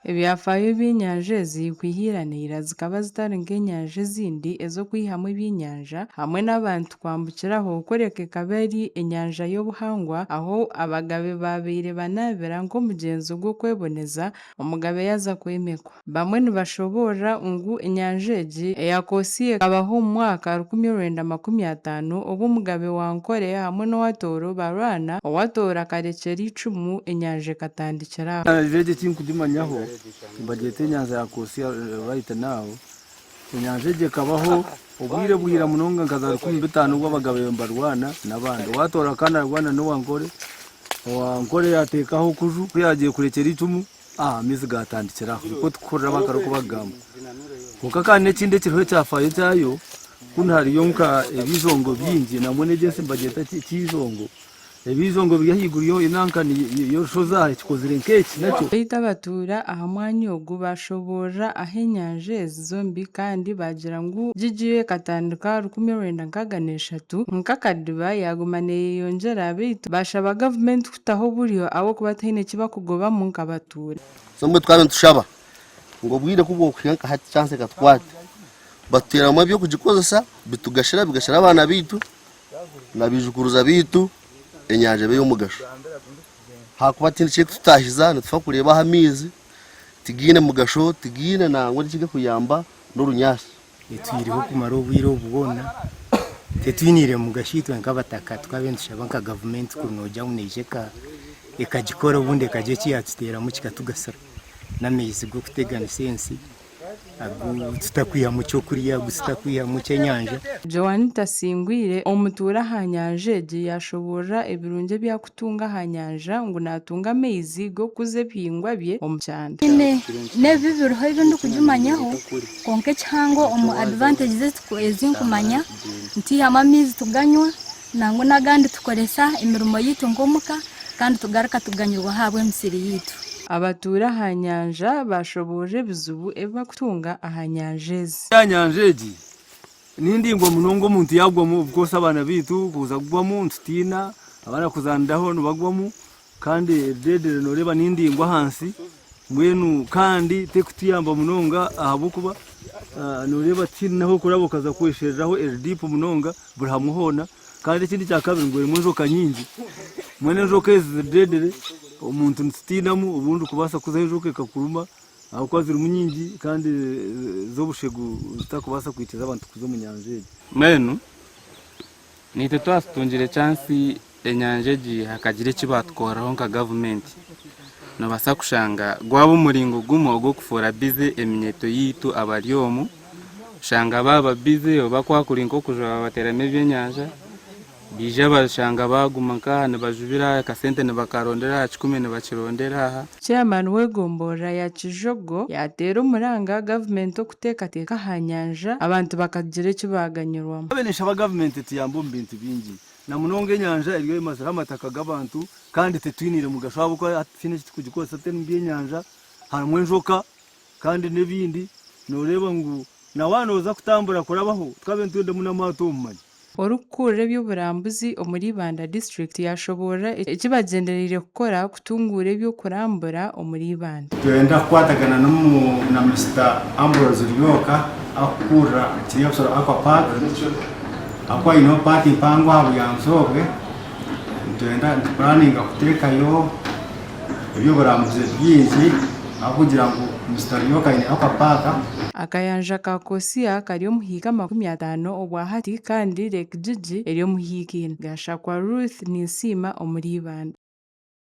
Ebyafaayo by'enyanja ezi kwihiranira zikaba zitari nk'enyanja ezindi ez'okwihamu ebyenyanja hamwe n'abantu kwambukiraho kureka ekaba eri enyanja y'obuhangwa aho abagabe babaire banaabira nk'omugyenzo gw'okweboneza omugabe yaza kwimikwa. Bamwe nibashoboora ngu enyanja egi eyakoosi ekabaho omu mwaka 1950 obwo omugabe Wankore hamwe n'owatooro barwana owatooro akarekyera icumu enyanja ekatandikira aho. Bagyeta enyanja ya Koosi right now. Enyanja egi ekabaho obwire bwira munonga nka za 15 ubwo abagabe mbarwana n'abandi. Watora kandi arwana n'Owankore. Owankore yateekaho kuju yagiye kurekera icumu amezi gatandikiraho uko tukorera bakaro kubagamba. Kuko kandi n'ekindi kiriho cyafayo cyayo kundi hariyo nka ebizongo byingi namwe n'egese bagyeta kizongo. Ebizongo byahiguriyo inankani yo shoza ikikozire nkeki nacyo Baita batuura aha mwanya ogu bashobora aho enyanja ezi zombi kandi bagira ngu gigiyo ekatandika 1963 nk'akadiba yaguma neeyongyera baitu bashaba gavumenti kutaho buryo ahabw'okuba tihaine kibakugobamu nk'abatuura. Somwe twaba tushaba ngo bwire kubwo kuyanka hati chance katwate batera byo kugikozesa bitugashira bigashira abana bitu nabijukuruza bitu enyanja be y'umugasho hakuba tindi cyo tutahiza nitfa kureba hamizi tigine mugasho tigine nangwe kige kuyamba n'urunyasi itwiriho kumara obwire obubona tetwinire mugashitwe nk'abataka twabendusha banka government kunoja unejeka ekagikora ubundi kaje kiyatitera mu kikatugasara n'amezi go kutegana sensi tutakwiha mu cyo kuriya gusitakwiha mu cy'enyanja. Joanita Singwire omutuura aha nyanja egi yashobora ebirungi byakutunga aha nyanja ngu natunga amaizi g'okuza ebihingwa bye omu kyanda. Nebi biriho ebindi kugimanyaho konka ekihango omu advantages ezinkumanya ntihamu amaizi tuganywa nangwa n'agandi tukoresa emirimo yitu nk'omuka kandi tugaruka tuganyirwa habwe emisiri yitu. Abatuura aha nyanja bashoboje ebizibu ebibakutunga aha nyanja ezi. Ya nyanja egi nindingwa munongo omuntu yagwamu bwose abana bitu kuza kugwamu ntutina abana kuzandaho nibagwamu kandi dedere noreba nindingwa hansi mbwenu kandi tekutiyamba munonga ahabw'okuba noreba tinaho kurabo kaza kweshereraho deep munonga buri hamuhona kandi ikindi cya kabiri ngo rimwe njoka nyingi mwene njoka ezi dedere omuntu ntitinamu ubundi kubasa kuza ejoke kakuruma aho kwazira umunyingi kandi zobushegu zitakubasa kwitiza abantu kuzo mu nyanja egi. Menu nite twasitungire chance enyanja egi hakagire kibatkoraho nka government nobasa kushanga gwabo umuringo gumo ogwo kufora bize eminyeto yitu abaryomu shanga baba bize obakwakurinko kuja baterame byenyanja bija bashanga baguma kana bajubira kasente ne bakarondera 10 ne bakirondera aha. Chairman w'egombora ya Kijogo yatera umuranga government okuteekateeka aha nyanja abantu bakagira ekibaganyirwamu. Abenesha aba government tiyambo mbintu bingi na munonga enyanja eriyo mazira amataka g'abantu kandi tetwinire mugasho abo ko atine kugikosa tene mbyenyanja hamwe njoka kandi nebindi noreba ngu na wanoza kutambura kurabaho twabentu nde munamato umanye. Orukukura eby'oburambuzi omuri Ibanda district yashobora ekibagendereire kukora kutungura ebyokurambura omuri Ibanda. Twenda kukwatagana na Mr. Ambrose Ryoka akukura kinyabusoro aqua park akwa ino party mpango abo yansobwe twenda planning akutekayo ebyoburambuzi byingi akugira ngo Mr. Ryoka ine aqua park akayanja ka Kosia kari omuhiika 50 obwa hati kandi Lake Gigi eri omuhiika 4 gashakwa Ruth Nisima omuri Ibanda.